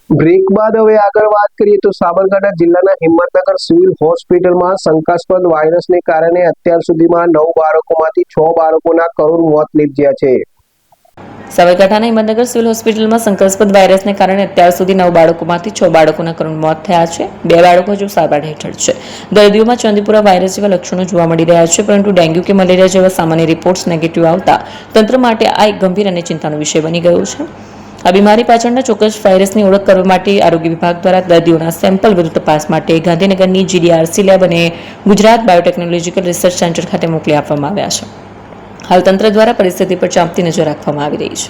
Break બાદ હવે આગળ વાત કરીએ તો સાબરકાંઠા જિલ્લાના હિંમતનગર સિવિલ હોસ્પિટલમાં શંકાસ્પદ વાયરસને કારણે અત્યાર સુધીમાં 9 બાળકોમાંથી 6 બાળકોના કરુણ મોત નીપજ્યા છે। સાબરકાંઠાના હિંમતનગર સિવિલ હોસ્પિટલમાં શંકાસ્પદ વાયરસને કારણે અત્યાર સુધી 9 બાળકોમાંથી 6 બાળકોના કરુણ મોત થયા છે। 2 બાળકો હજુ સારવાર હેઠળ છે। દર્દીઓમાં ચાંદીપુરા વાયરસ જેવા લક્ષણો જોવા મળી રહ્યા છે, પરંતુ ડેન્ગ્યુ કે મલેરિયા જેવા સામાન્ય રિપોર્ટ્સ નેગેટિવ આવતા તંત્ર માટે આ એક ગંભીર અને ચિંતાનો વિષય બની ગયો છે। આ બીમારી પાછળના ચોક્કસ વાયરસની ઓળખ કરવા માટે આરોગ્ય વિભાગ દ્વારા દર્દીઓના સેમ્પલ વધુ તપાસ માટે ગાંધીનગરની GDRC લેબ અને ગુજરાત બાયોટેકનોલોજીકલ રિસર્ચ સેન્ટર ખાતે મોકલી આપવામાં આવ્યા છે। હાલ તંત્ર દ્વારા પરિસ્થિતિ પર ચાંપતી નજર રાખવામાં આવી રહી છે।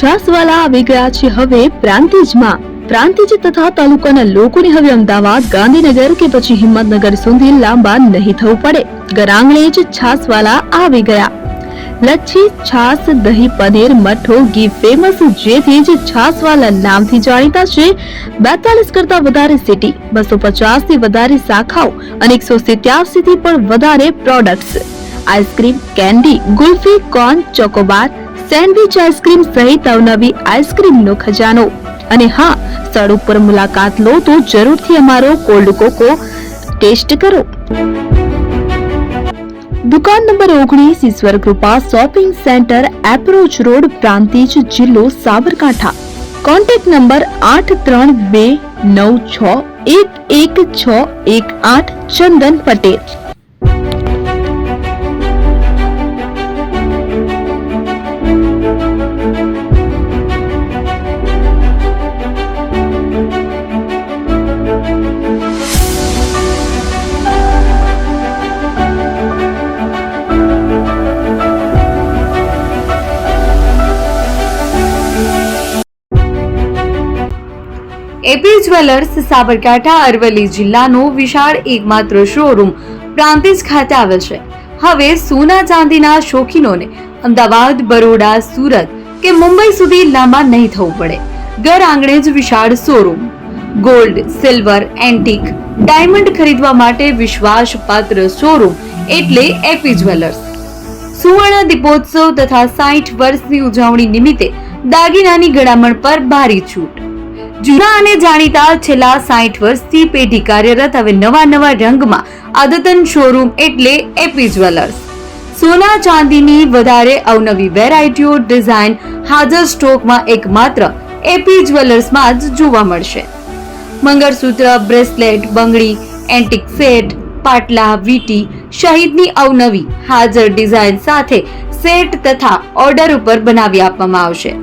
છાસવાલા આવી ગયા છે હવે પ્રાંતિજમાં। પ્રાંતિજ તથા તાલુકાના લોકોને હવે અમદાવાદ, ગાંધીનગર કે પછી હિંમતનગર સુધી લાંબા નહીં થવું પડે। ઘર આંગણે જ છાસવાલા આવી ગયા। લચ્છી, છાસ, દહીં, પનીર, મઠ્ઠો, ઘી ફેમસ, જેથી જ છાસવાલા નામથી જાણીતા છે। 42 કરતા વધારે સિટી, 250 થી વધારે શાખાઓ અને 187 થી પણ વધારે products. Ice cream, candy, kulfi, corn, Chocobar, sandwich ice cream સહિત અવનવી આઈસ્ક્રીમનો ખજાનો। અને હા, સ્થળ ઉપર મુલાકાત લો તો જરૂરથી અમારો કોલ્ડ કોકો ટેસ્ટ કરો। દુકાન number 19, Ishwar Krupa shopping centre, approach road, Prantij, જિલ્લો Sabarkantha. Contact number 8329611618 Chandan Patel. AP jewellers Sabarkantha Aravalli જિલ્લાનો વિશાળ એકમાત્ર શોરૂમ પ્રાંતિજ ખાતે આવેલ છે। હવે સોના ચાંદીના શોખીનોને અમદાવાદ, બરોડા, સુરત કે મુંબઈ સુધી લાંબા નહીં થવું પડે। ઘર આંગણે જ વિશાળ showroom. Gold, silver, antique, diamond ખરીદવા માટે વિશ્વાસપાત્ર શોરૂમ એટલે એપી જ્વેલર્સ। સુવર્ણ દીપોત્સવ તથા 60 વર્ષની ઉજવણી નિમિત્તે દાગીનાની ગળામણ પર ભારી છૂટ। જૂના અને જાણીતા છેલ્લા 60 વર્ષથી પેઢી કાર્યરત હવે નવા રંગમાં અદ્યતન શોરૂમ એટલે એપી જ્વેલર્સ। સોના ચાંદીની વધારે અવનવી વેરાયટીઓ, ડિઝાઇન હાજર સ્ટોકમાં એકમાત્ર એપી જ્વેલર્સમાં જ જોવા મળશે। મંગળસૂત્ર, બ્રેસલેટ, બંગડી, એન્ટિક સેટ, પાટલા, વીટી સહિતની અવનવી હાજર ડિઝાઇન સાથે સેટ તથા ઓર્ડર ઉપર બનાવી આપવામાં આવશે।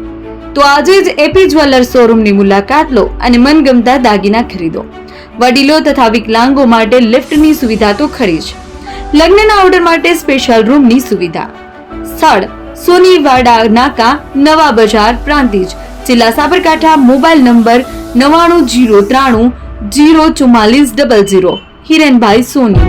તો આજે જ એપી જ્વેલર્સ શોરૂમની મુલાકાત લો અને મનગમતા દાગીના ખરીદો। વડીલો તથા વિકલાંગો માટે લિફ્ટની સુવિધા તો ખરી જ, લગ્નના ઓર્ડર માટે સ્પેશિયલ રૂમની સુવિધા। સ્થળ સોનીવાડા નાકા, નવા બજાર, પ્રાંતિજ, જિલ્લા સાબરકાંઠા। Mobile number 9903304400। હિરેનભાઈ સોની।